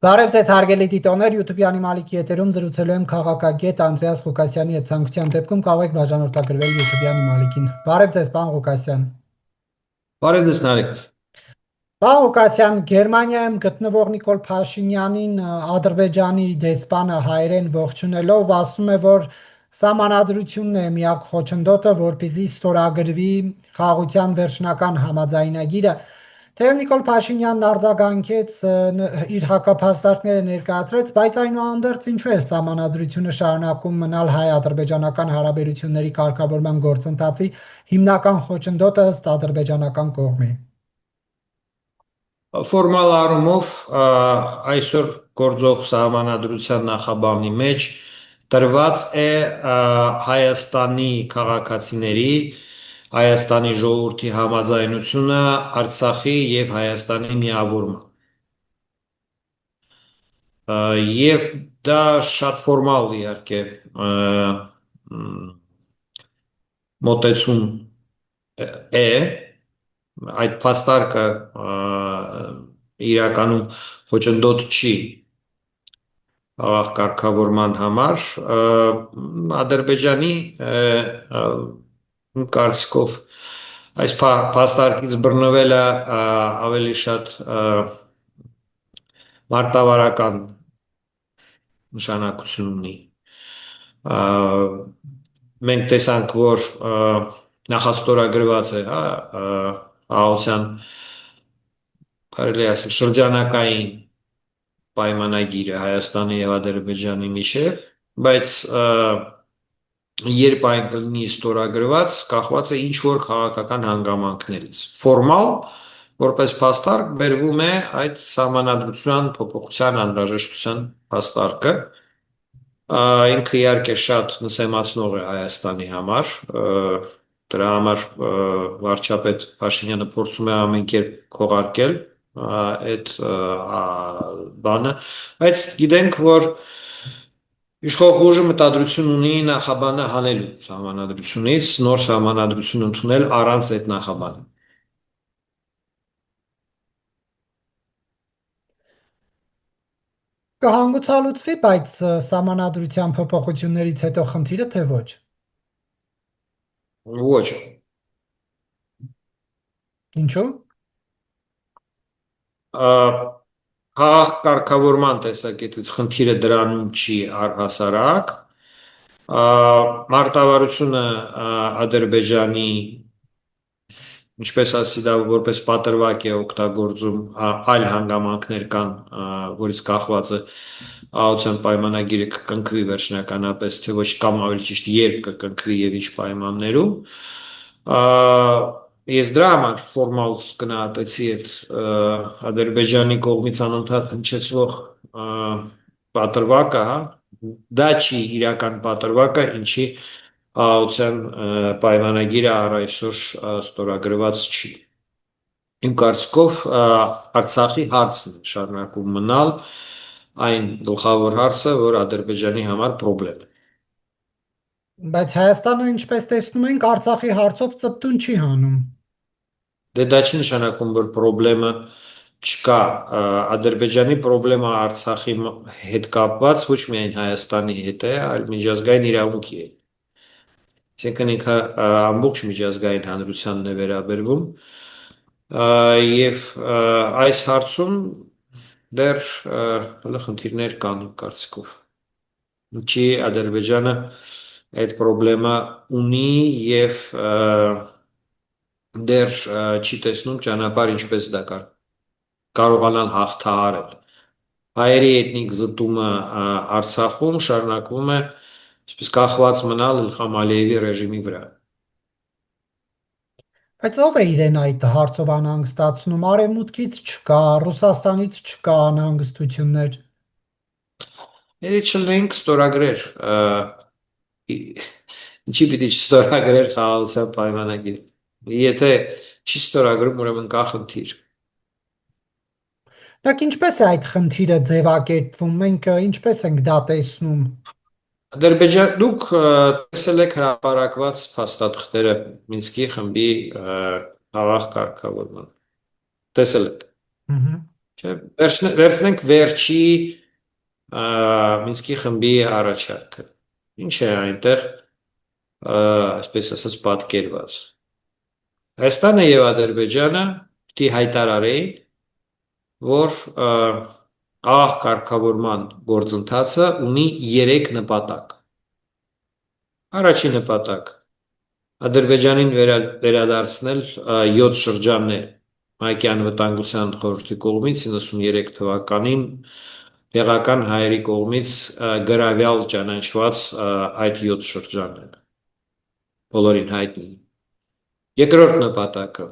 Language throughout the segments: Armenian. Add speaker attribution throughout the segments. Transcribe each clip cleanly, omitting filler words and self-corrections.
Speaker 1: Բարև ձեզ հարգելի դիտողներ, YouTube-յանի Մալիքի եթերում զրուցելու եմ քաղաքագետ Անդրեաս Ղուկասյանի հետ, ցանկության դեպքում կարող եք բաժանորդագրվել YouTube-յանի Մալիքին։ Բարև ձեզ, պարոն Ղուկասյան։
Speaker 2: Բարև ձեզ Նարեկ։
Speaker 1: Պարոն Ղուկասյան, Գերմանիայում գտնվող Նիկոլ Փաշինյանին Ադրբեջանի դեսպանը հայերեն ողջունելով ասում է, որ Սահմանադրությունն է միակ խոչընդոտը, որպեսզի ստորագրվի խաղաղության վերջնական համաձայնագիրը։ Թեև Նիկոլ Փաշինյանն արձագանքեց, իր հակափաստարկները ներկայացրեց, բայց այնուհանդերձ ինչու է Սահմանադրությունը շարունակում մնալ հայ-ադրբեջանական հարաբերությունների կարգավորման գործընթացի հիմնական խոչընդոտը ըստ ադրբեջանական կողմի։
Speaker 2: Ֆորմալ առումով այսօր գործող Սահմանադրության նախաբանի մեջ տրված է Հայաստանի քաղաքացիների, Հայաստանի ժողովրդի համաձայնությունը Արցախի և Հայաստանի միավորման։ Եվ դա շատ ֆորմալ իհարկե մոտեցում է, այդ փաստարկը իրականում խոչընդոտ չի խաղաղ կարգավորման համար, Ադրբեջանի կարծիքով այս փաստարկից բռնվելը ավելի շատ մարտավարական նշանակություն ունի։ Մենք տեսանք, որ նախաստորագրված է խաղաղության կարելի է ասել շրջանակային պայմանագիրը Հայաստանի և Ադրբեջանի միջև, բայց երբ այն կլինի ստորագրված, կախված է ինչ-որ քաղաքական հանգամանքներից։ Ֆորմալ, որպես փաստարկ բերվում է այդ Սահմանադրության փոփոխության անհրաժեշտության փաստարկը, ինքը իհարկե շատ նսեմացնող է Հայաստանի համար, դրա համար վարչապետ Փաշինյանը փորձում է ամեն կերպ քողարկել այդ բանը, բայց գիտենք, որ իշխող ուժը մտադրություն ունի նախաբանը հանելու Սահմանադրությունից, նոր Սահմանադրություն ընդունել առանց այդ նախաբանի։
Speaker 1: Կհանգուցալուծվի, բայց Սահմանադրության փոփոխություններից հետո խնդիրը, թե ոչ։
Speaker 2: Ոչ։
Speaker 1: Ինչու՞։
Speaker 2: Խաղաղ կարգավորման տեսակետից խնդիրը դրանում չի առհասարակ, մարտավարությունը Ադրբեջանի, ինչպես ասի դա որպես պատրվակ է օգտագործում, այլ հանգամանքներ կան, որից կախված է խաղաղության պայմանագիրը կկնքվի վերջնականապես, թե ոչ կամ ավելի ճիշտ երբ կկնքվի և ինչ պայմաններում։ Ես դրա համար ֆորմալ գնահատեցի այդ Ադրբեջանի կողմից անընդհատ հնչեցվող պատրվակը, դա չի իրական պատրվակը, ինչի խաղաղության պայմանագիրը առ այսօր ստորագրված չի։ Իմ կարծիքով Արցախի հարցն է շարունակում մնալ այն գլխավոր հարցը, որ Ադրբեջանի համար պրոբլեմ է։
Speaker 1: Բայց Հայաստանը, ինչպես տեսնում ենք, Արցախի հարցով ծպտուն չի հանում։
Speaker 2: Դե դա չի նշանակում, որ պրոբլեմը չկա, Ադրբեջանի պրոբլեմը Արցախի հետ կապված ոչ միայն Հայաստանի հետ է, այլ միջազգային իրավունքի է։ Այսինքն ինքը ամբողջ միջազգային հանրությանն է վերաբերվում, և այս հարցում դեռ խնդիրներ կան իմ կարծիքով։ Ինչի Ադրբեջանը այդ պրոբլեմը ունի և դեռ չի տեսնում ճանապարհ, ինչպես դա կարողանալ հաղթահարել։ Հայերի էթնիկ զտումը Արցախում շարունակվում է, այսպես կախված մնալ Իլխամ Ալիևի ռեժիմի վրա։
Speaker 1: Բայց ով է իրեն այդ հարցով անհանգստացնում, Արևմուտքից չկա, Ռուսաստանից չկա անհանգստություններ։
Speaker 2: Եթե չլինենք ստորագրեր, ինչի պիտի չստորագրեր խաղաղության պայմանագիրը։ Եթե չի ստորագրում, ուրեմն կա խնդիր։
Speaker 1: Դուք ինչպես է այդ խնդիրը ձևակերպվում, մենք ինչպես ենք դա տեսնում։
Speaker 2: Դուք տեսել եք հրապարակված փաստաթղթերը Մինսկի խմբի խաղաղ կարգավորման։ Տեսել եք։ Չէ, վերցնենք վերջի Մինսկի խմբի առաջարկը։ Ինչ է այնտեղ, այսպես ասած, պատկերված։ Հայաստանը եւ Ադրբեջանը պիտի հայտարարեին, որ աղ կարգավորման գործընթացը ունի 3 նպատակ։ Առաջին նպատակ Ադրբեջանին վերադարձնել 7 շրջաններ Մայքյան վտանգության խորհրդի կողմից 93 թվականին տեղական հայերի կողմից գրավյալ ճանաչված այդ 7 շրջանները բոլորին հայտնի։ Երկրորդ նպատակը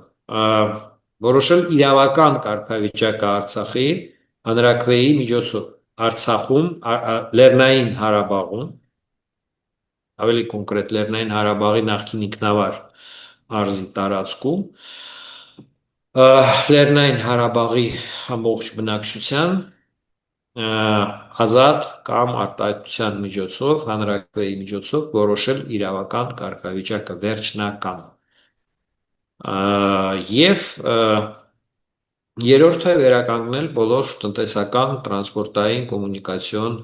Speaker 2: որոշել իրավական կարգավիճակը Արցախի հանրաքվեի միջոցով Արցախում Լեռնային Ղարաբաղում ավելի կոնկրետ Լեռնային Ղարաբաղի նախկին ինքնավար մարզի տարածքում Լեռնային Ղարաբաղի ամբողջ բնակչության ազատ կամ արտահայտության միջոցով հանրաքվեի միջոցով որոշել իրավական կարգավիճակը վերջնական եւ երրորդը վերականգնել բոլոր տնտեսական, տրանսպորտային, կոմունիկացիոն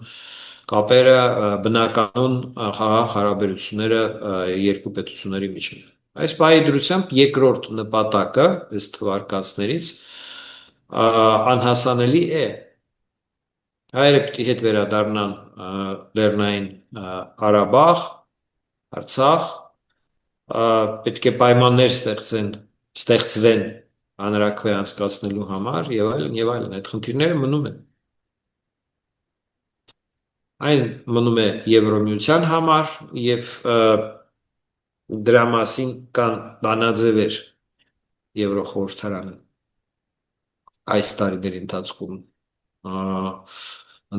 Speaker 2: կապերը, բնականon խաղաղ հարաբերությունները երկու պետությունների միջև։ Այս պահի դրությամբ երկրորդ նպատակը այս թվարկածներից անհասանելի է։ Հայերը պիտի հետ վերադառնան Լեռնային Ղարաբաղ, Արցախ, պետք է պայմաններ ստեղծվեն հանրաքվե անցկացնելու համար եւ այլն, այդ խնդիրները մնում են։ Այն մնում է Եվրոմիության համար եւ դրա մասին կան բանաձևեր Եվրոխորհրդարանը այս տարիների ընթացքում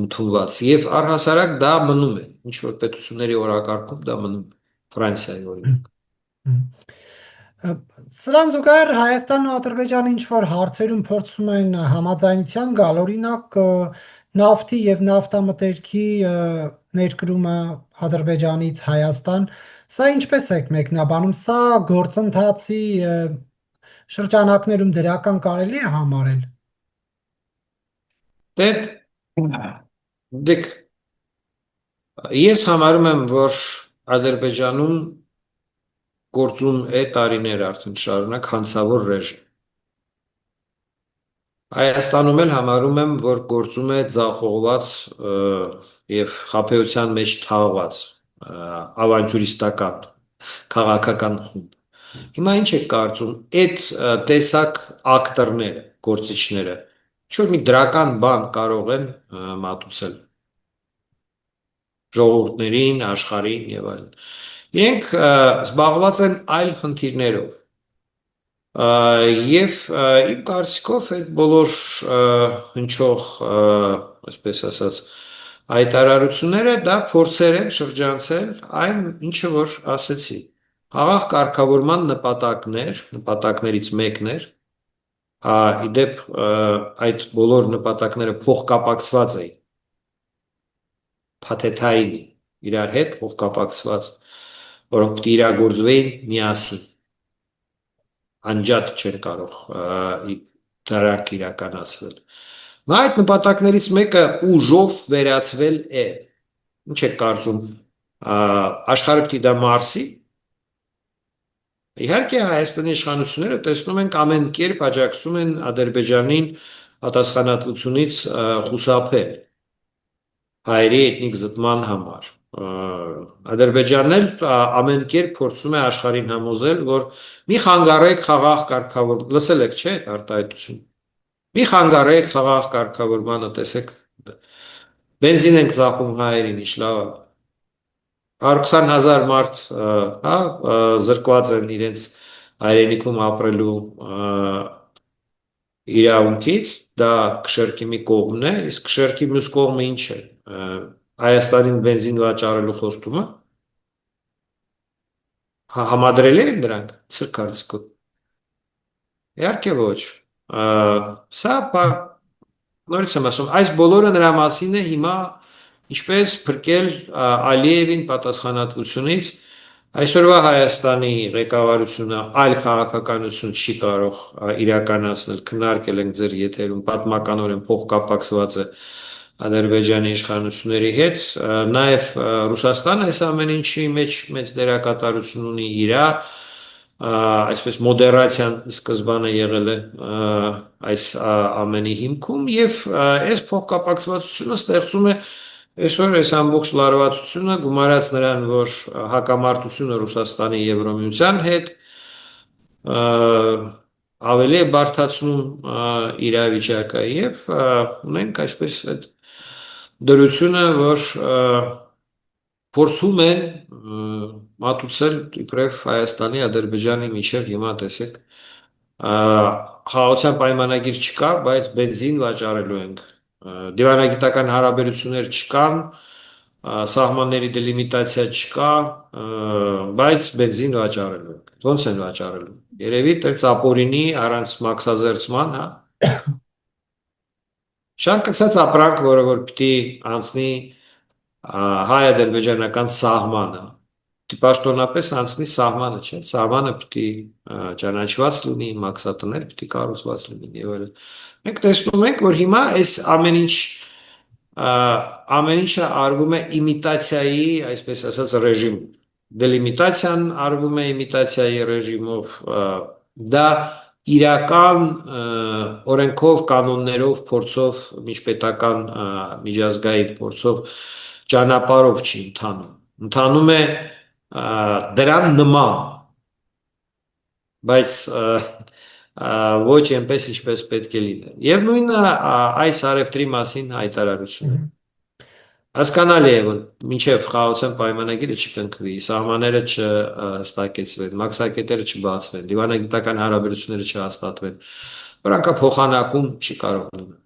Speaker 2: ընդունված եւ առհասարակ դա մնում է ինչ որ պետությունների օրակարգում դա մնում է Ֆրանսիայի օրինակ
Speaker 1: Սրան զուգահեռ Հայաստանն ու Ադրբեջանը ինչ որ հարցերում փորձում են համաձայնության գալ, օրինակ նավթի եւ նավթամթերքի ներկրումը Ադրբեջանից Հայաստան, սա ինչպես է մեկնաբանում, սա գործընթացի շրջանակներում դրական կարելի է համարել։
Speaker 2: Դեք ես համարում եմ, որ Ադրբեջանում գործում է տարիներ արդեն շարունակ հանցավոր ռեժիմ։ Հայաստանում էլ համարում եմ, որ գործում է ձախողված եւ խաբեության մեջ թաղված ավանտյուրիստական քաղաքական խումբ։ Հիմա ինչ է կարծում, այդ տեսակ ակտորները, գործիչները, ինչ-որ մի դրական բան կարող են մատուցել ժողովուրդներին, աշխարհին եւ այլն։ Իրենք զբաղված են այլ խնդիրներով եւ իմ կարծիքով այդ բոլոր հնչող, այսպես ասած, հայտարարությունները դա փորձեր են շրջանցել այն ինչը որ ասեցի։ Խաղաղ կարգավորման նպատակներից մեկն էր, իդեպ այդ բոլոր նպատակները փոխկապակցված էին փաթեթային իրար հետ փոխկապակցված, որոնք պիտի իրագործվեին միասին, անջատ չեն կարող դրանք իրականացվել։ Նա այդ նպատակներից մեկը ուժով վերացվել է, ինչ է կարծում, աշխարհը պիտի դա մարսի, իհարկե Հայաստանի իշխանությունները տեսնում ենք ամեն կերպ աջակցում են Ադրբեջանին պատասխանատվությունից խուսափել հայերի էթնիկ զտման համար։ Ադրբեջանն էլ ամեն կերպ փորձում է աշխարհին համոզել, որ մի խանգարեք խաղաղ կարգավորման, լսել եք, չէ՞, արտահայտություն։ Մի խանգարեք խաղաղ կարգավորմանը, տեսեք, բենզին ենք ծախում հայերին, ինչ լավ է։ 120,000 մարդ, հա, զրկված են իրենց հայրենիքում ապրելու իրավունքից, դա քշերքի մի կողմն է, իսկ քշերքի մյուս կողմը ինչ է։ Հայաստանին բենզին վաճառելու խոստումը համադրել են դրանք ծր կարծիքով։ Իհարկե ոչ։ Սա նորից եմ ասում, այս բոլորը նրա մասին է հիմա ինչպես փրկել Ալիևին պատասխանատվությունից Այսօրվա Հայաստանի ղեկավարությունը այլ քաղաքականություն չի կարող իրականացնել, քննարկել ենք ձեր եթերում, պատմականորեն փոխկապակցված է Ադրբեջանի իշխանությունների հետ, նաև Ռուսաստանը այս ամեն ինչի մեջ մեծ դերակատարություն ունի իրա, այսպես մոդերացիան սկզբանը եղել է այս ամենի հիմքում եւ այս փոխկապակցվածությունը ստեղծում է այսօր այս ամբողջ լարվածությունը գումարած նրան, որ հակամարտությունը Ռուսաստանի Եվրոմիության հետ ավելի է բարդացնում իրավիճակը եւ ունենք այսպես այդ դրությունը, որ փորձում են մատուցել իբրև Հայաստանի, Ադրբեջանի միջև հիմա տեսեք խաղաղության պայմանագիր չկա, բայց բենզին վաճառելու ենք։ Դիվանագիտական հարաբերություններ չկան, սահմանների դելիմիտացիա չկա, բայց բենզին վաճառելու ենք։ Ոնց են վաճառելու։ Երևի տենց ապօրինի առանց մաքսազերծման, հա։ Շարքացած ապրանք, որը որ պիտի անցնի հայ-ադրբեջանական սահմանը, պաշտոնապես անցնի սահմանը, չէ՞, սահմանը պիտի ճանաչված լինի, մաքսատներ պիտի կառուցված լինեն եւ այլն։ Մենք տեսնում ենք, որ հիմա այս ամեն ինչը արվում է իմիտացիայի, այսպես ասած, ռեժիմով։ Դելիմիտացիան արվում է իմիտացիայի ռեժիմով, դա իրական օրենքով, կանոններով, փորձով, միջպետական միջազգային փորձով ճանապարհով չի ընթանում։ Ընթանում է դրան նման, բայց ոչ այնպես, ինչպես պետք է լիներ։ Եվ նույնը այս արևտրի մասին հայտարարությունը։ Հասկանալի է, որ մինչև խաղաղության պայմանագիրը չկնքվի, սահմանները չհստակեցվեն, մաքսակետերը չբացվեն, դիվանագիտական հարաբերությունները չհաստատվեն, վրանկափոխանակում չի կարող լինել։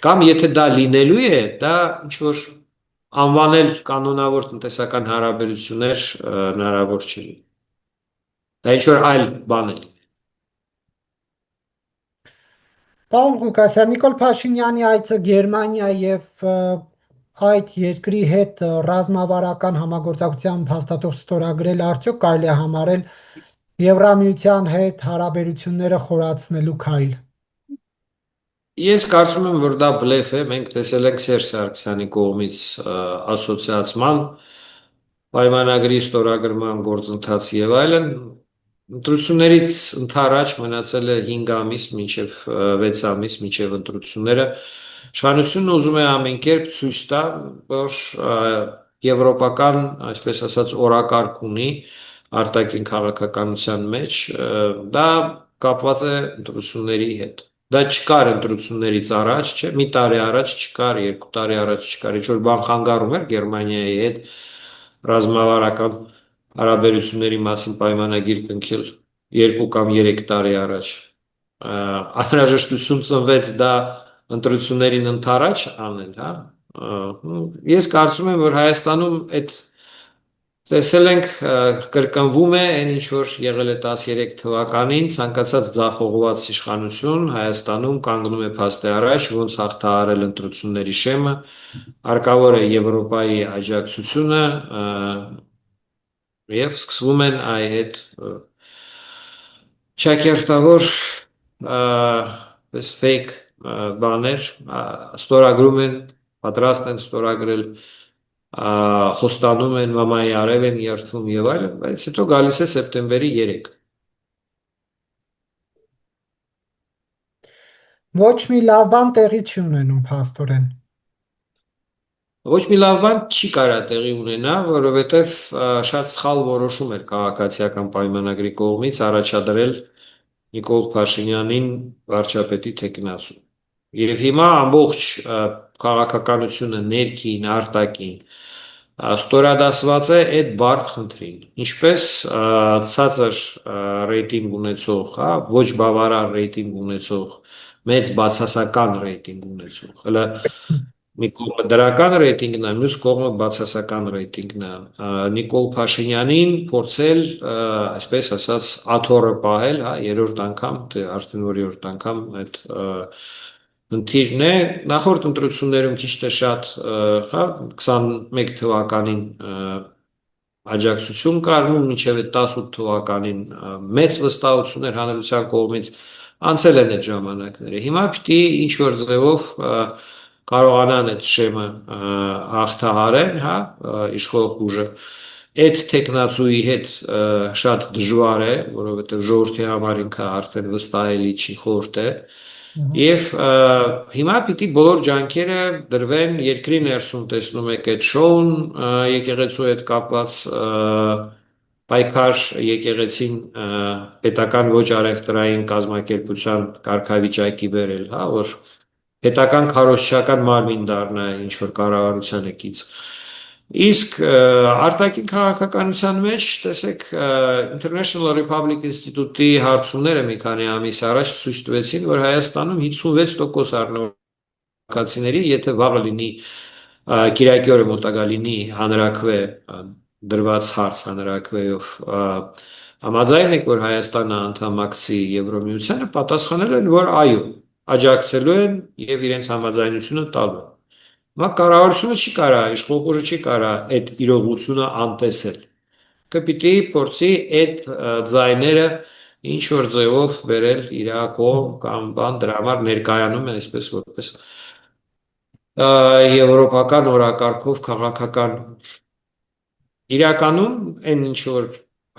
Speaker 2: Կամ եթե դա լինելու է, դա ինչ-որ անվանել կանոնավոր տնտեսական հարաբերություններ հնարավոր չի լինի։ Դա ինչ-որ այլ բան է։
Speaker 1: Պարոն Ղուկասյան, Նիկոլ Փաշինյանի այցը Գերմանիա եւ այդ երկրի հետ ռազմավարական համագործակցության հաստատող ստորագրել արդյոք կարելի է համարել Եվրամիության հետ հարաբերությունները խորացնելու քայլ։
Speaker 2: Ես կարծում եմ, որ դա բլեֆ է, մենք տեսել ենք Սերժ Սարգսյանի կողմից ասոցիացման պայմանագրի ստորագրման գործընթաց եւ այլն, ընտրություններից ընդառաջ մնացել է 5 ամիս մինչև 6 ամիս մինչև ընտրությունները, իշխանությունն ուզում է ամեն կերպ ցույց տա, որ եվրոպական, այսպես ասած, օրակարգ ունի արտաքին քաղաքականության մեջ, դա կապված է ընտրությունների հետ։ Դա չկար ընտրություններից առաջ, չէ, մի տարի առաջ չկար, 2 տարի առաջ չկար, ինչ-որ բան խանգարում էր Գերմանիայի հետ ռազմավարական հարաբերությունների մասին պայմանագիր կնքել 2 կամ 3 տարի առաջ։ Անհրաժեշտություն ծնվեց դա ընտրություններին ընդառաջ անել, հա։ Ես կարծում եմ, որ Հայաստանում այդ տեսել ենք կրկնվում է այն ինչ որ եղել է 13 թվականին ցանկացած ձախողված իշխանություն Հայաստանում կանգնում է փաստի առաջ ոնց հաղթահարել ընտրությունների շեմը հարկավոր է Եվրոպայի աջակցությունը եւ սկսվում են այդ չակերտավոր այս fake բաներ ստորագրում են պատրաստ են ստորագրել խոստանում են մամայի արև են երթվում եւ այլն, բայց հետո գալիս է սեպտեմբերի 3։
Speaker 1: Ոչ մի լավ բան տեղի չի ունենում փաստորեն։
Speaker 2: Ոչ մի լավ բան չի կարա տեղի ունենա, որովհետեւ շատ սխալ որոշում էր քաղաքացիական պայմանագրի կողմից առաջադրել Նիկոլ Փաշինյանին վարչապետի թեկնածու։ Եվ հիմա ամբողջ քաղաքականությունը ներքին, արտաքին ստորադասված է այդ բարդ խնդրին։ Ինչպես ցածր ռեյտինգ ունեցող, հա, ոչ բավարար ռեյտինգ ունեցող, մեծ բացասական ռեյտինգ ունեցող։ Հələ մի կողմը դրական ռեյտինգն է, մյուս կողմը բացասական ռեյտինգն է։ Նիկոլ Փաշինյանին փորձել, այսպես ասած, աթոռը պահել, հա, երրորդ անգամ, թե արդեն որ երրորդ անգամ այդ խնդիրն է նախորդ ընտրություններում քիչ թե շատ, հա, 21 թվականին աջակցություն կազմում մինչև այդ 18 թվականին մեծ վստահություն էր հանրության կողմից անցել են այդ ժամանակները։ Հիմա պիտի ինչ որ ձևով կարողանան այդ շեմը հաղթահարեն, հա, իշխող ուժը։ Այդ տեխնացուի հետ շատ դժվար է, որովհետև ժողովրդի համար ինքը արդեն վստահելի չի, խորտ է։ Եվ հիմա պիտի բոլոր ջանքերը դրվեն երկրի ներսում, տեսնում եք այդ շոուն եկեղեցու հետ կապված պայքար եկեղեցին պետական ոչ առևտրային կազմակերպության կարգավիճակի բերել, հա, որ պետական քարոզչական մարմին դառնա ինչ որ կառավարությանը կից։ Իսկ արտաքին քաղաքականության մեջ, տեսեք, International Republic Institute-ի հարցումները մի քանի ամիս առաջ ցույց տվեցին, որ Հայաստանում 56% առնվազն եթե վաղը լինի Կիրակի օրը մոտակա լինի հանրաքվե դրված հարց հանրաքվեով համաձայն եք, որ Հայաստանը անդամակցի Եվրոմիությանը, պատասխանել են, որ այո, աջակցելու են եւ իրենց համաձայնությունը տալու։ Հիմա կառավարությունը չի կարա, իշխող ուժը չի կարա այդ իրողությունը անտեսել։ Կպիտի փորձի այդ ձայները ինչ որ ձևով վերել իր կողմ կամ բան դրա համար ներկայանում է այսպես որպես եվրոպական օրակարգով քաղաքական իրականում այն ինչ որ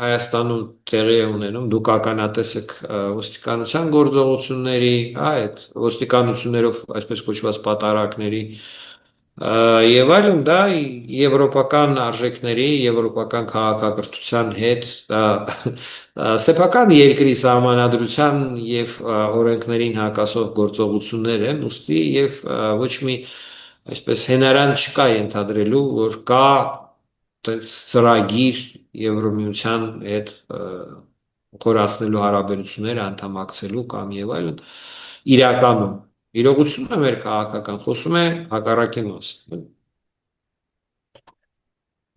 Speaker 2: Հայաստանում տեղի է ունենում, դուք ականատես եք ոստիկանության գործողությունների, այդ ոստիկանություններով այսպես կոչված պատարակների եւ այլն, դա եվրոպական արժեքների, եվրոպական քաղաքակրթության հետ, սեփական երկրի սահմանադրության եւ օրենքներին հակասող գործողություններ են, ուստի եւ ոչ մի այսպես հենարան չկա ենթադրելու, որ կա ծրագիր Եվրոմիության հետ խորացնելու հարաբերությունները անդամակցելու կամ եւ այլն իրականում իրողությունն է մեր քաղաքական խոսում է հակառակի մասին։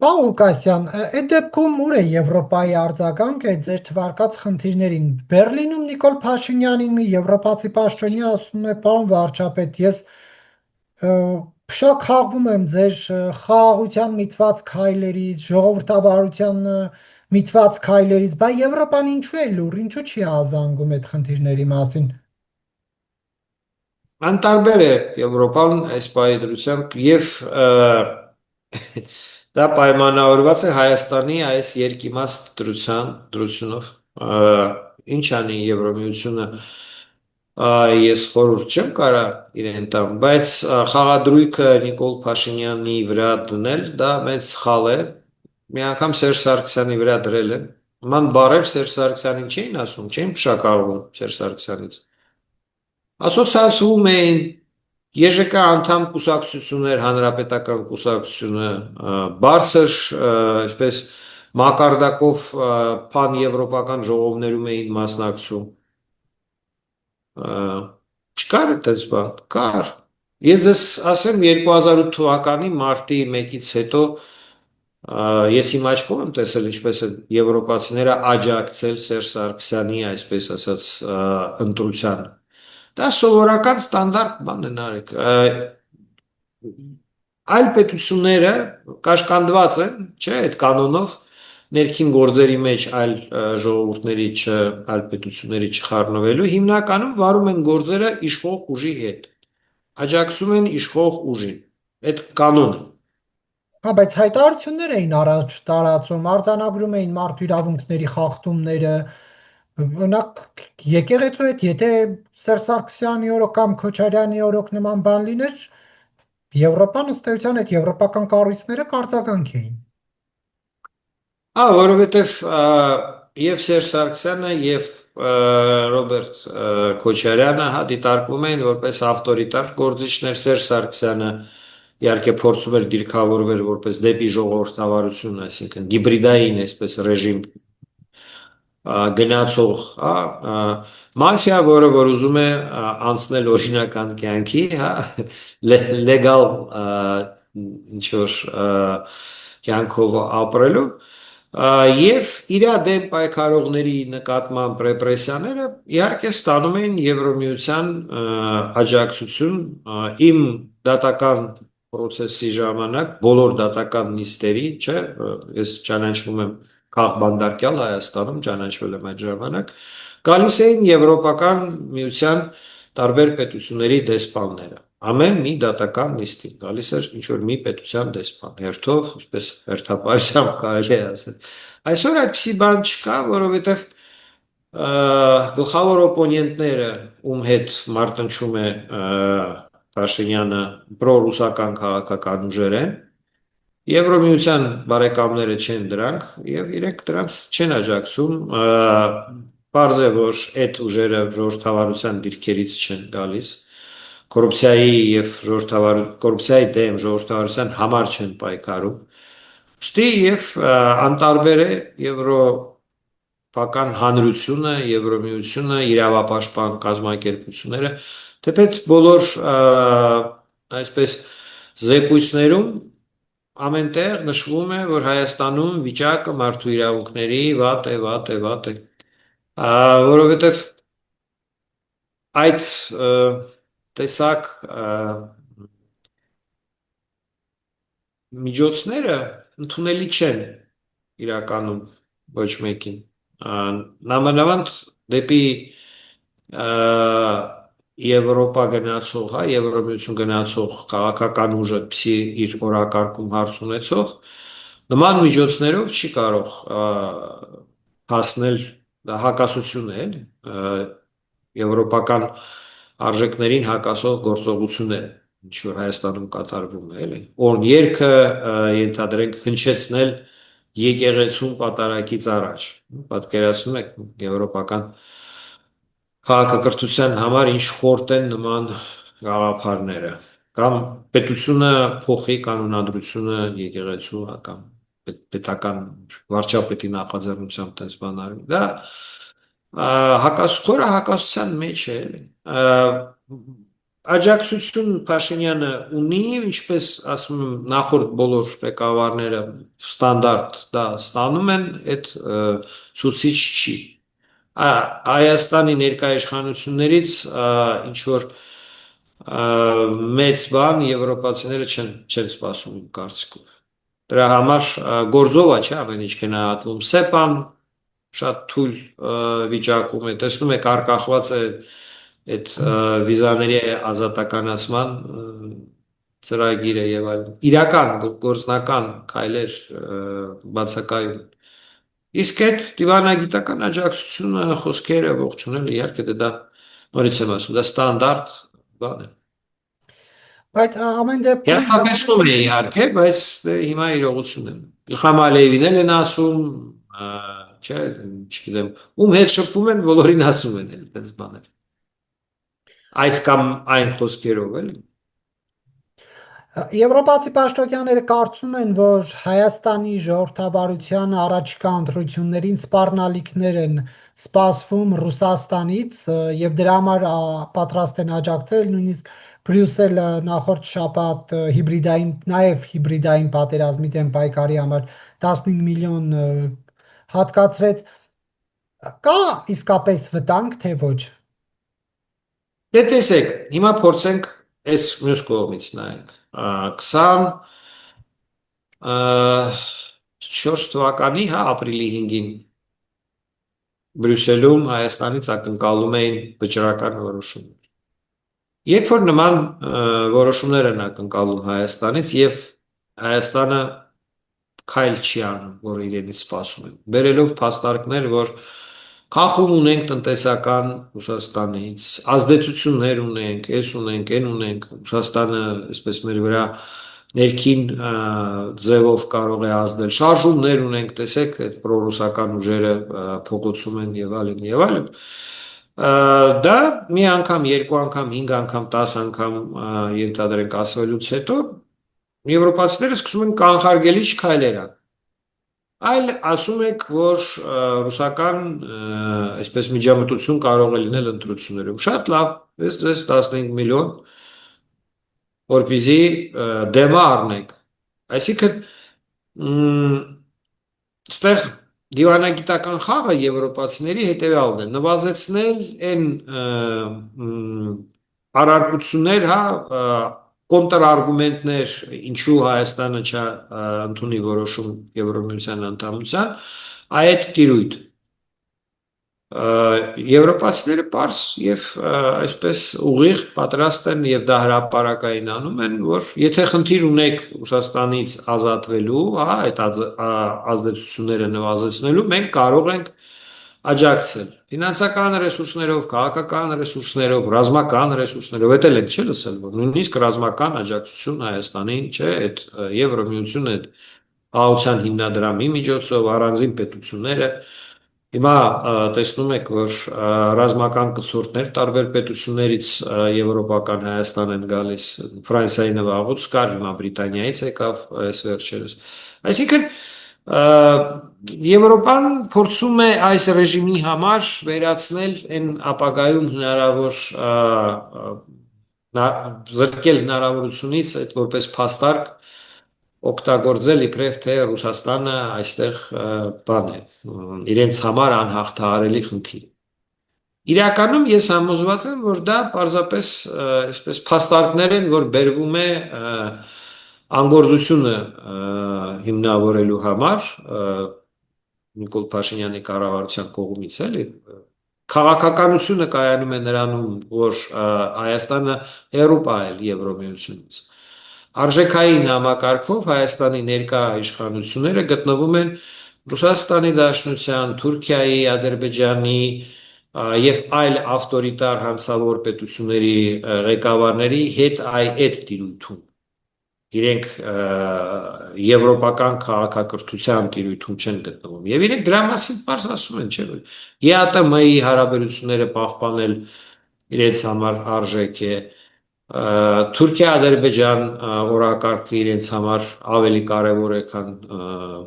Speaker 1: Պարոն Ղուկասյան, այդ դեպքում ուր է Եվրոպայի արձագանքը ձեր թվարկած խնդիրներին։ Բերլինում Նիկոլ Փաշինյանին մի եվրոպացի պաշտոնյա ասում է, պարոն վարչապետ, ես փշակ խաղվում եմ ձեր խաղաղության միտված քայլերից, ժողովրդավարության միտված քայլերից, բայց Եվրոպան ինչու է լուր, ինչու չի ազանգում այդ խնդիրների մասին։
Speaker 2: Անտարբեր է Եվրոպան այս պայմանությամբ եւ դա պայմանավորված է Հայաստանի այս երկիմաստ դրությունով ինչ անի Եվրոմիությունը ես խորհուրդ չեմ կարա իրեն տամ, բայց խաղադրույքը Նիկոլ Փաշինյանի վրա դնել դա մեծ սխալ է։ Մի անգամ Սերժ Սարգսյանի վրա դրել են։ Նման բառեր Սերժ Սարգսյանին չէին ասում, չէին փշակաղում Սերժ Սարգսյանից։ Ասոցիացիում էին ԵԺԿ անդամ կուսակցություններ, հանրապետական կուսակցությունը, բարձր, այսպես մակարդակով pan-եվրոպական ժողովներում էին մասնակցում։ Չկար այդպես բան, կար։ Ես ձեզ ասեմ 2008 թվականի մարտի 1-ից հետո ես իմ աչքով եմ տեսել ինչպես է եվրոպացիները աջակցել Սերժ Սարգսյանի, այսպես ասած, ընտրությանը։ Դա սովորական ստանդարտ բան են արեք։ Այլ պետությունները կաշկանդված են, չէ, այդ կանոնով ներքին գործերի մեջ այլ ժողովուրդների այլ պետությունների չխառնվելու հիմնականում վարում են գործերը իշխող ուժի հետ։ Աջակցում են իշխող ուժին։ Այդ կանոնը։
Speaker 1: Հա, բայց հայտարարություններ էին առաջ տարածում, արձանագրում էին մարդու իրավունքների խախտումները, օրինակ եկեղեցու հետ, եթե Սերժ Սարգսյանի օրոք կամ Քոչարյանի օրոք նման բան լիներ, Եվրոպան ըստ էության այդ եվրոպական կառույցները կարձագանք էին։
Speaker 2: Որովհետև եւ Սերժ Սարգսյանը եւ Ռոբերտ Քոչարյանը հա դիտարկվում էին որպես ավտորիտար գործիչներ, Սերժ Սարգսյանը իհարկե փորձում էր դիրքավորվել որպես դեպի ժողովրդավարություն, այսինքն հիբրիդային այսպես ռեժիմ գնացող, մաֆիա, որը որ ուզում է անցնել օրինական կյանքի, հա, լեգալ ինչ որ կյանքով ապրելու եւ իր դեմ պայքարողների նկատմամբ ռեպրեսիաները իհարկե ստանում էին Եվրոմիության աջակցություն իմ դատական process-ի ժամանակ բոլոր դատական նիստերի, չէ, ես ճանաչվում եմ բանդարկյալ Հայաստանում, ճանաչվել եմ այդ ժամանակ, գալիս էին Եվրոպական միության տարբեր պետությունների դեսպանները։ Ամեն մի դատական նիստին գալիս էր ինչ-որ մի պետության դեսպան, հերթով, այսպես հերթապահությամբ կարելի է ասել։ Այսօր այդպիսի բան չկա, որովհետև գլխավոր օպոնենտները, ում հետ մարտնչում է Փաշինյանը, պրոռուսական քաղաքական ուժեր են, Եվրոմիության բարեկամները չեն դրանք եւ իրենք դրանց չեն աջակցում, պարզ է, որ այդ ուժերը ժողովրդավարության դիրքերից չեն գալիս, կոռուպցիայի դեմ ժողովրդավարության համար չեն պայքարում, ուստի եւ անտարբեր է Եվրոպական հանրությունը, Եվրոմիությունը, իրավապաշտպան կազմակերպությունները, թեպետ բոլոր այսպես զեկույցներում ամենտեղ նշվում է, որ Հայաստանում վիճակը մարդու իրավունքների վատ է, որովհետև այդ տեսակ միջոցները ընդունելի չեն իրականում ոչ մեկին, նամանավանդ դեպի Եվրոպա գնացող, Եվրոմիություն գնացող քաղաքական ուժը պսի իր օրակարգում հարց ունեցող, նման միջոցներով չի կարող հասնել, դա հակասություն է, եվրոպական արժեքներին հակասող գործողություններ, ինչ որ Հայաստանում կատարվում է, էլի, որ երգը ենթադրենք հնչեցնել եկեղեցում պատարակից առաջ, պատկերացնում եք եվրոպական քաղաքակրթության համար ինչ խորտ են նման գաղափարները, կամ պետությունը փոխի կանոնադրությունը եկեղեցու կամ պետական վարչապետի նախաձեռնությամբ տես բան արի, դա խորը հակասության մեջ է, աջակցություն Փաշինյանը ունի, ինչպես ասում եմ, նախորդ բոլոր ղեկավարները ստանդարտ դա ստանում են, այդ ցուցիչ չի։ Հայաստանի ներկայ իշխանություններից ինչ որ մեծ բան եվրոպացիները չեն սպասում իմ կարծիքով։ Դրա համար գործով է, չէ, ամեն ինչ գնահատվում։ Սեպան շատ թույլ վիճակում է, տեսնում եք, արկախված է այդ վիզաների ազատականացման ծրագիրը եւ այլն։ Իրական գործնական քայլեր բացակայում։ Իսկ այդ դիվանագիտական աջակցությունը, խոսքերը ողջունել, իհարկե դա նորից եմ ասում, դա ստանդարտ բան է։
Speaker 1: Բայց ամեն դեպքում
Speaker 2: Հերթապեցնում է իհարկե, բայց հիմա իրողություն է։ Իլխամ Ալիևին են ասում, չէ, չգիտեմ, ում հետ շփվում են, բոլորին ասում են այդպես բաներ։ Այս կամ այն խոսքերով էլի։
Speaker 1: Եվրոպացի պաշտոնյաները կարծում են, որ Հայաստանի ժողովրդավարության առաջիկա ընտրություններին սպառնալիքներ են սպասվում Ռուսաստանից եւ դրա համար պատրաստ են աջակցել, նույնիսկ Բրյուսելը նախորդ շաբաթ հիբրիդային պատերազմի դեմ պայքարի համար 15 միլիոն հատկացրեց։ Կա իսկապես վտանգ, թե ոչ։
Speaker 2: Դե տեսեք, հիմա փորձենք այս մյուս կողմից նայենք։ 24 թվականի, ապրիլի 5-ին Բրյուսելում Հայաստանից ակնկալում էին վճռական որոշումներ։ Երբ որ նման որոշումներ են ակնկալում Հայաստանից եւ Հայաստանը քայլ չի անում, որ իրենից սպասում են, բերելով փաստարկներ, որ Խախում ունենք տնտեսական Ռուսաստանից, ազդեցություններ ունենք, ունենք, ունենք, Ռուսաստանը, այսպես մեր վրա ներքին ձևով կարող է ազդել, շարժումներ ունենք, տեսեք, այդ պրոռուսական ուժերը փոխոցում են եւ այլն, դա մի անգամ, երկու անգամ, 5 անգամ, 10 անգամ ենթադրենք ասվելուց հետո եվրոպացիները սկսում են կանխարգելիչ քայլեր անել։ Այլ ասում եք, որ ռուսական այսպես միջամտություն կարող է լինել ընտրություններում։ Շատ լավ, ես ձեզ 15 միլիոն որպեսզի դեմը առնեք։ Այսինքն այստեղ դիվանագիտական խաղը եվրոպացիների հետևյալն է՝ նվազեցնել այն առարկություններ, կոնտրարգումենտներ, ինչու Հայաստանը չընդունի որոշում Եվրամիության անդամության, այդ տիրույթ Եվրոպացիները պարզ եւ այսպես ուղիղ պատրաստ են եւ դա հրապարակային անում են, որ եթե խնդիր ունեք Ռուսաստանից ազատվելու, հա, այդ ազդեցությունները նվազեցնելու, մենք կարող ենք աջակցել ֆինանսական ռեսուրսներով, քաղաքական ռեսուրսներով, ռազմական ռեսուրսներով, դա էլ եք չէ՞ լսել, որ նույնիսկ ռազմական աջակցություն Հայաստանին, չէ, այդ Եվրամիությունը այդ աղության հիմնադրամի միջոցով առանձին պետությունները Հիմա տեսնում եք, որ ռազմական կցորդներ տարբեր պետություններից եվրոպական Հայաստան են գալիս, Ֆրանսիայի նվաղուց կար, հիմա Բրիտանիայից եկավ այս վերջերս։ Այսինքն Եվրոպան փորձում է այս ռեժիմի համար վերացնել այն ապագայում հնարավոր զրկել հնարավորությունից այդ որպես փաստարկ օգտագործել իբրև թե Ռուսաստանը այստեղ բան է, իրենց համար անհաղթահարելի խնդիր։ Իրականում ես համոզված եմ, որ դա պարզապես այսպես փաստարկներ են, որ բերվում է անգործությունը հիմնավորելու համար Նիկոլ Փաշինյանի կառավարության կողմից էլի քաղաքականությունը կայանում է նրանում, որ Հայաստանը հեռու պահել Եվրոմիությունից։ Արժեքային համակարգով Հայաստանի ներկա իշխանությունները գտնվում են Ռուսաստանի Դաշնության, Թուրքիայի, Ադրբեջանի եւ այլ ավտորիտար հանցավոր պետությունների ղեկավարների հետ այդ տիրույթում իրենք եվրոպական քաղաքակրթության տիրույթում չեն գտնվում եւ իրենք դրա մասին բարձ ասում են, չէ՞ որ ԵԱՏՄ-ի հարաբերությունները պահպանել իրենց համար արժեք է Թուրքիա-Ադրբեջան օրակարգը իրենց համար ավելի կարևոր է, քան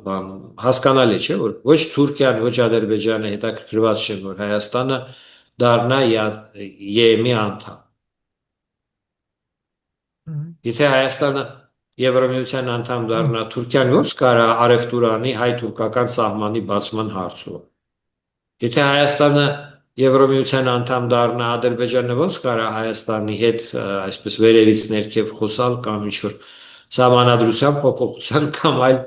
Speaker 2: բան հասկանալի չէ, որ ոչ Թուրքիան, ոչ Ադրբեջանը հետաքրքրված չեն, որ Հայաստանը դառնա ԵՄ-ի անդամ։ Եթե Հայաստանը Եվրամիության անդամ դառնա, Թուրքիան ո՞նց կարա արևտուրանի հայ-թուրքական սահմանի բացման հարցով։ Եթե Հայաստանը Եվրամիության անդամ դառնա, Ադրբեջանը ո՞նց կարա Հայաստանի հետ այսպես վերևից ներքև խոսալ կամ ինչ-որ սահմանադրության փոփոխության կամ այլ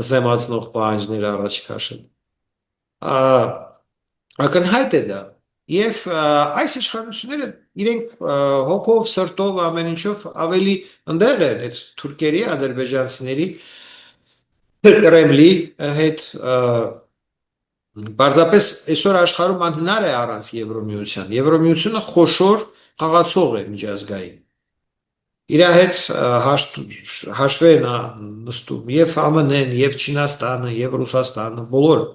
Speaker 2: նսեմացնող պահանջներ առաջ քաշել։ Ակնհայտ է դա։ Եվ այս իշխանությունները իրենք հոգով, սրտով, ամեն ինչով ավելի ընդեղ են այդ թուրքերի, ադրբեջանցիների, Կրեմլի հետ Պարզապես այսօր աշխարհում անհնար է առանց Եվրամիության։ Եվրամիությունը խոշոր խաղացող է միջազգային։ Իր հետ հաշվի են նստում եւ ԱՄՆ-ն, եւ Չինաստանը, եւ Ռուսաստանը, բոլորը։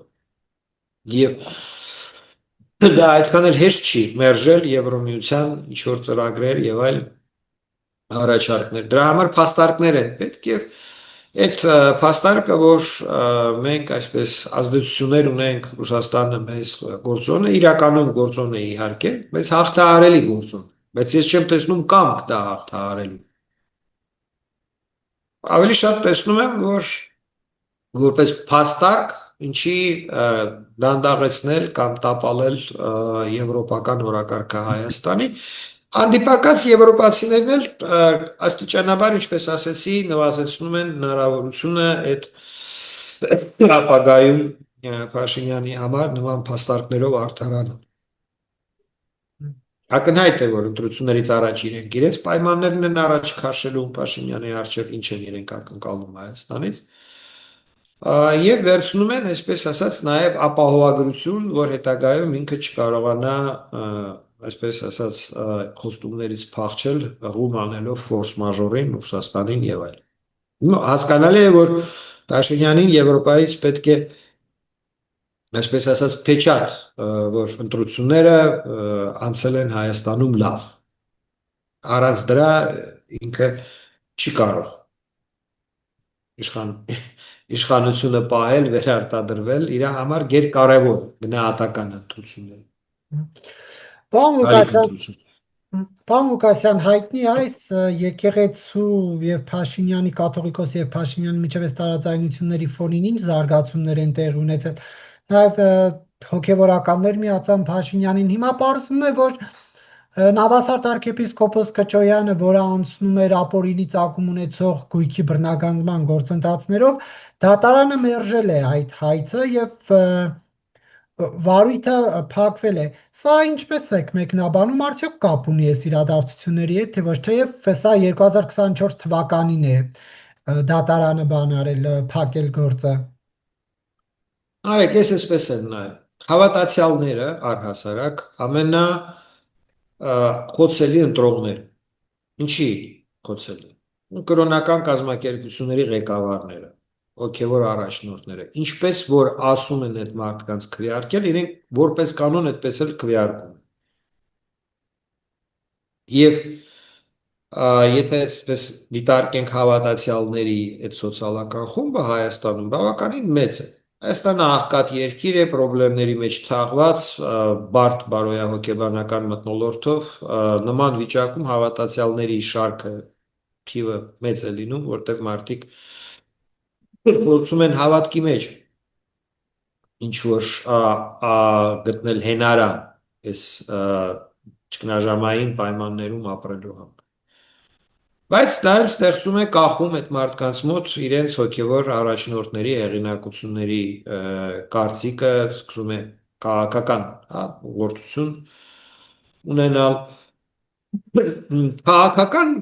Speaker 2: Եվ դա այդքան էլ հեշտ չի մերժել Եվրամիության ինչ-որ ծրագրեր եւ այլ առաջարկներ։ Դրա համար փաստարկներ են պետք եւ այդ փաստարկը, որ մենք այսպես ազդեցություններ ունենք Ռուսաստանը մեզ գործոն է, իրականում գործոն է իհարկե, բայց հաղթահարելի գործոն։ Բայց ես չեմ տեսնում կամք դա հաղթահարելու։ Ավելի շատ տեսնում եմ, որ որպես փաստարկ ինչի դանդաղեցնել կամ տապալել եվրոպական օրակարգը Հայաստանի հանդիպակաց եվրոպացիներն էլ աստիճանաբար, ինչպես ասեցի, նվազեցնում են հնարավորությունը այդ ապագայում Փաշինյանի համար նման փաստարկներով արդարանալ։ Ակնհայտ է, որ ընտրություններից առաջ իրենց պայմաններն են առաջ քաշելու Փաշինյանի առջև ինչ են իրենք ակնկալում Հայաստանից եւ վերցնում են, այսպես ասած, նաեւ ապահովագրություն, որ հետագայում ինքը չկարողանա, այսպես ասած, խոստումներից փախչել, հղում անելով ֆորս մաժորին Ռուսաստանին եւ այլ։ Հասկանալի է, որ Փաշինյանին Եվրոպայից պետք է այսպես ասած փեչատ, որ ընտրությունները անցել են Հայաստանում լավ։ Առանց դրա ինքը չի կարող իշխանությունը պահել, վերարտադրվել, իր համար գերկարևոր գնահատական ընտրությունները։
Speaker 1: Պարոն Ղուկասյան, հայտնի այս եկեղեցու եւ Փաշինյանի կաթողիկոս եւ Փաշինյանի միջև տարաձայնությունների ֆոնին ինչ զարգացումներ են տեղի ունեցել։ Նաեւ հոգեվորականներ միացան Փաշինյանին։ Հիմա պարզվում է, որ Նավասարդ arczepiskopos Քոչոյանը, որը անցնում էր ապօրինի ծագում ունեցող գույքի բռնագանձման գործընթացներով, դատարանը մերժել է այդ հայցը եւ վարույթը փակվել է։ Սա ինչպես եք մեկնաբանում, արդյոք կապ ունի այս իրադարձությունների հետ, թե ոչ, թեև սա 2024 թվականին է դատարանը բան արել, փակել գործը։
Speaker 2: Արեք, ես էսպես եմ նայում։ Հավատացյալները առհասարակ խոցելի ընտրողներ։ Ինչի խոցելի։ Կրոնական կազմակերպությունների ղեկավարները, հոգևոր առաջնորդները, ինչպես որ ասում են այդ մարդկանց քվեարկել, իրենք որպես կանոն այդպես էլ քվեարկում են։ Եվ եթե այսպես դիտարկենք հավատացյալների այդ սոցիալական խումբը Հայաստանում բավականին մեծ է։ Հայաստանը աղքատ երկիր է, խնդիրների մեջ թաղված, բարդ բարոյահոգեբանական մթնոլորտով, նման վիճակում հավատացյալների շարքը թիվը մեծ է լինում, որտեղ մարդիկ փորձում են հավատքի մեջ ինչ որ գտնել հենարան այս ճգնաժամային պայմաններում ապրելու համար։ Բայց դա էլ ստեղծում է կախում այդ մարդկանց մոտ իրենց հոգևոր առաջնորդների հեղինակությունների կարծիքը, սկսում է քաղաքական ուղղորդություն ունենալ քաղաքական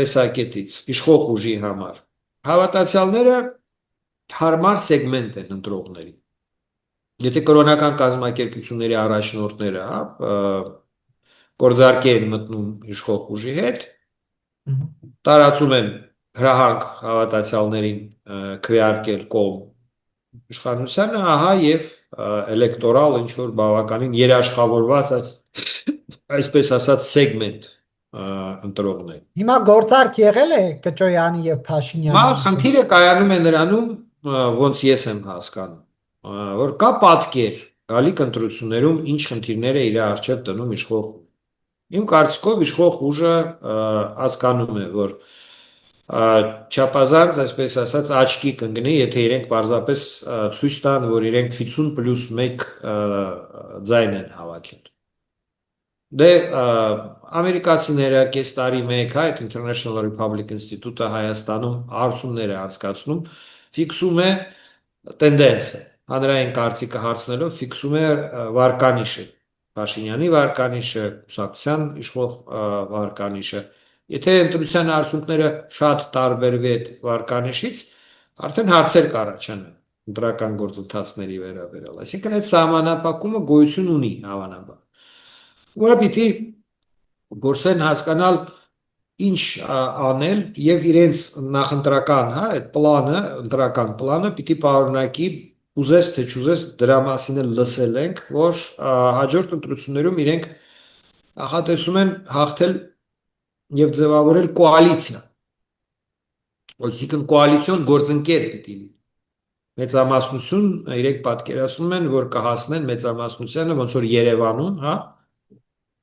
Speaker 2: տեսակետից իշխող ուժի համար հավատացյալները հարմար սեգմենտ են ընտրողների։ Եթե կրոնական կազմակերպությունների առաջնորդները գործարքի են մտնում իշխող ուժի հետ, տարածում են հրահակ հավատացյալներին քվեարկել կողմ իշխանությանը, ահա եւ էլեկտորալ ինչ որ բավականին երաշխավորված այսպես ասած սեգմենտ ընտրողներ։
Speaker 1: Հիմա գործարք եղել է Կճոյանի եւ
Speaker 2: Մա
Speaker 1: Փաշինյանի։
Speaker 2: խնդիրը կայանում է նրանում, ոնց ես եմ հասկանում, որ կա պատկեր գալիք ընտրություններում ինչ խնդիրներ է իր առջև դնում իշխող։ Իմ կարծիքով իշխող ուժը հասկանում է, որ չափազանց, այսպես ասած, աչքի կընկնի, եթե իրենք պարզապես ցույց տան, որ իրենք 50+1 ձայն են հավաքել։ Դե ամերիկացիները կես տարի մեկ այդ International Republic Institute-ը Հայաստանում հարցումներ է անցկացնում, ֆիքսում է տենդենսը, հանրային կարծիքը հարցնելով ֆիքսում է վարկանիշը, Փաշինյանի վարկանիշը, կուսակցության իշխող վարկանիշը։ Եթե ընտրության արդյունքները շատ տարբերվի այդ վարկանիշից, արդեն հարցեր կառաջանան ընտրական գործընթացների վերաբերյալ։ Այսինքն այդ սահմանափակումը գոյություն ունի հավանաբար։ Ուղղակի պիտի փորձեն հասկանալ ինչ անել եւ իրենց նախընտրական, այդ պլանը, ընտրական պլանը պիտի պարունակի ուզես թե չուզես դրա մասին էլ լսել ենք, որ հաջորդ ընտրություններում իրենք նախատեսում են հաղթել եւ ձևավորել կոալիցիա։ Այսինքն կոալիցիոն գործընկեր պիտի լինի։ Մեծամասնություն իրենք պատկերացնում են, որ կհասնեն մեծամասնությանը ոնց որ Երևանում,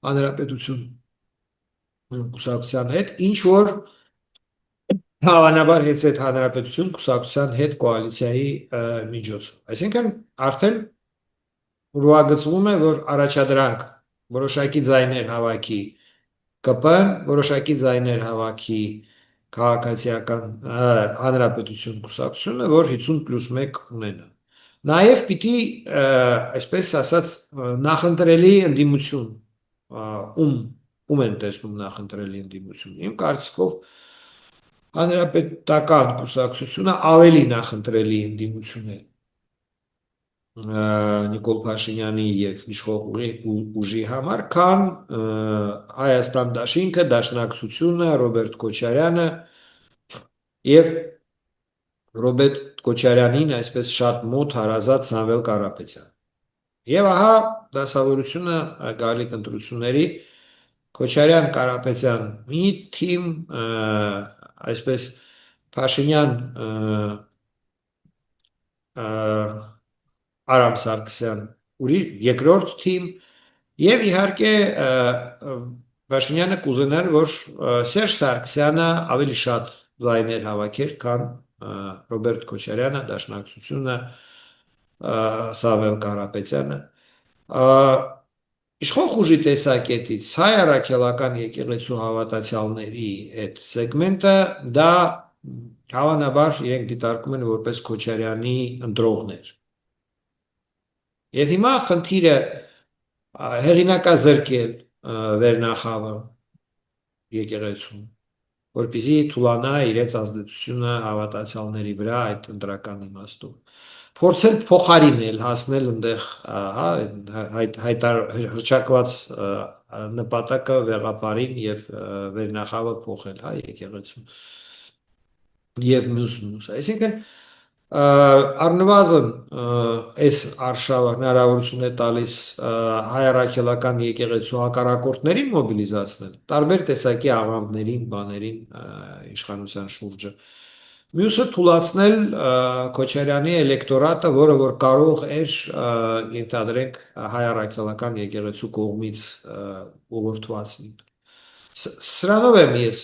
Speaker 2: հանրապետություն կուսակցության հետ, ինչ որ հավանաբար հետ այդ հանրապետություն կուսակցության հետ կոալիցիայի միջոցով։ Այսինքն արդեն ուրվագծվում է, որ առաջադրանք որոշակի ձայներ հավաքի ԿՊ-ն, որոշակի ձայներ հավաքի քաղաքացիական հանրապետություն կուսակցությունը, որ 50+1 ունենա։ Նաև պիտի, այսպես ասած, նախընտրելի ընդդիմություն ում են տեսնում նախընտրելի ընդդիմություն։ Իմ կարծիքով հանրապետական կուսակցությունը ավելի նախընտրելի ընդդիմություն է Նիկոլ Փաշինյանի եւ իշխող ուժի համար, քան Հայաստան դաշինքը, Դաշնակցությունը, Ռոբերտ Քոչարյանը եւ Ռոբերտ Քոչարյանին այսպես շատ մոտ հարազատ Սամվել Կարապետյան։ Եվ ահա դասավորությունը գալիք ընտրությունների Քոչարյան Կարապետյան մի թիմ, այսպես Փաշինյան Արամ Սարգսյան ուրի երկրորդ թիմ եւ իհարկե Փաշինյանը կուզենար, որ Սերժ Սարգսյանը ավելի շատ ձայներ հավաքեր, քան Ռոբերտ Քոչարյանը, Դաշնակցությունը, Սամվել Կարապետյանը։ Իշխող ուժի տեսակետից հայ առաքելական եկեղեցու հավատացյալների այդ սեգմենտը դա հավանաբար իրենք դիտարկում են որպես Քոչարյանի ընտրողներ։ Եվ հիմա խնդիրը հեղինակազրկել վերնախավը եկեղեցուն, որպեսզի թուլանա իրենց ազդեցությունը հավատացյալների վրա այդ ընտրական իմաստով։ Փորձել փոխարինել, հասնել այնտեղ, հրճակված նպատակը վեղապարին եւ վերնախավը փոխել, եկեղեցու եւ մյուս։ Այսինքն առնվազն այս արշավը հնարավորություն է տալիս հայ առաքելական եկեղեցու հակառակորդներին մոբիլիզացնել, տարբեր տեսակի աղանդներին, բաներին իշխանության շուրջը։ Մյուսը թուլացնել Քոչարյանի էլեկտորատը, որը որ կարող էր ենթադրենք հայ առաքելական եկեղեցու կողմից ուղղորդված լինել։ Սրանով եմ ես,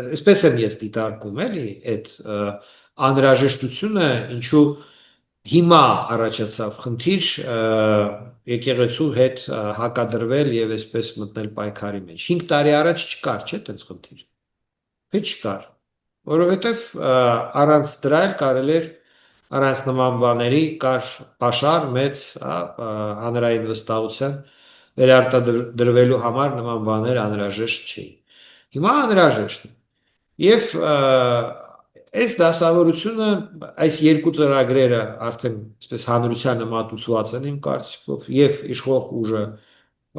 Speaker 2: այսպես եմ ես դիտարկում էլի այդ անհրաժեշտությունը, ինչու հիմա առաջացավ խնդիր եկեղեցու հետ հակադրվել եւ այսպես մտնել պայքարի մեջ։ 5 տարի առաջ չկար, չէ՞, այդպես խնդիր։ Թե չկար, որովհետեւ առանց դրա էլ կարելի էր առանց նման բաների կար պաշար մեծ հանրային վստահության վերարտադրվելու համար նման բաներ անհրաժեշտ չէին։ Հիմա անհրաժեշտ է։ Եվ այս դասավորությունը, այս երկու ծրագրերը արդեն այսպես հանրությանը մատուցված են իմ կարծիքով, եւ իշխող ուժը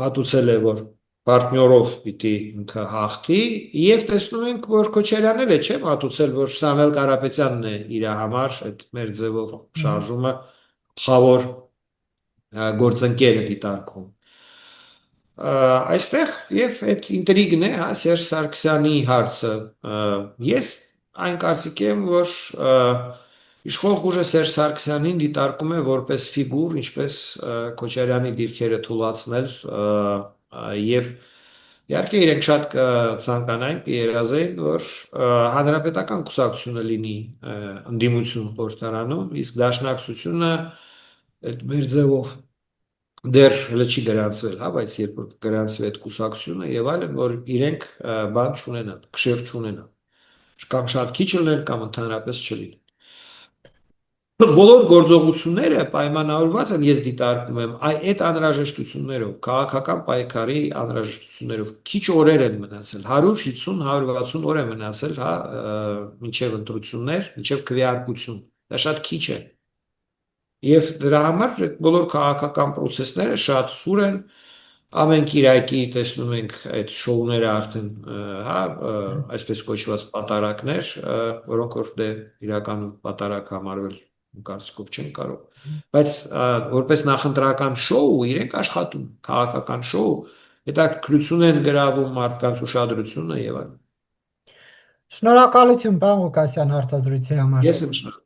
Speaker 2: մատուցել է, որ պարտներով պիտի ինքը հաղթի, եւ տեսնում ենք, որ Քոչարյանն էլ է, չէ՞, մատուցել, որ Սամվել Կարապետյանն է իր համար այդ մեր ձևով շարժումը խավոր գործընկերը դիտարկում։ Այստեղ եւ այդ ինտրիգն է, Սերժ Սարգսյանի հարցը։ Ես այն կարծիքի եմ, որ իշխող ուժը Սերժ Սարգսյանին դիտարկում է որպես ֆիգուր, ինչպես Քոչարյանի դիրքերը թուլացնել եւ իհարկե իրենք շատ կցանկանային կերազեին, որ հանրապետական կուսակցությունը լինի ընդդիմություն խորհրդարանում, իսկ դաշնակցությունը այդ մեր ձևով դեռ հələ չի գրանցվել, բայց երբ որ գրանցվի այդ կուսակցությունը եւ այլն, որ իրենք բան չունենան, քշեր չունենան, կամ շատ քիչ լինեն, կամ ընդհանրապես չլինեն։ Բոլոր գործողությունները պայմանավորված են, ես դիտարկում եմ, այդ անհրաժեշտություններով, քաղաքական պայքարի անհրաժեշտություններով, քիչ օրեր են մնացել, 150-160 օր է մնացել, մինչև ընտրություններ, մինչև քվեարկություն, դա շատ քիչ է։ Եվ դրա համար այդ բոլոր քաղաքական process-ները շատ սուր են, ամեն կիրակի տեսնում ենք այդ շոուները արդեն, այսպես կոչված պատարակներ, որոնք որ դե իրականում պատարակ համարվել կարծիքով չեն կարող, բայց որպես նախընտրական շոու իրենք աշխատում, քաղաքական շոու, հետաքրքրություն են գրավում մարդկանց ուշադրությունը եւ այլն։
Speaker 1: Շնորհակալություն, պարոն Ղուկասյան, հարցազրույցի համար։
Speaker 2: Ես եմ շնորհակալ։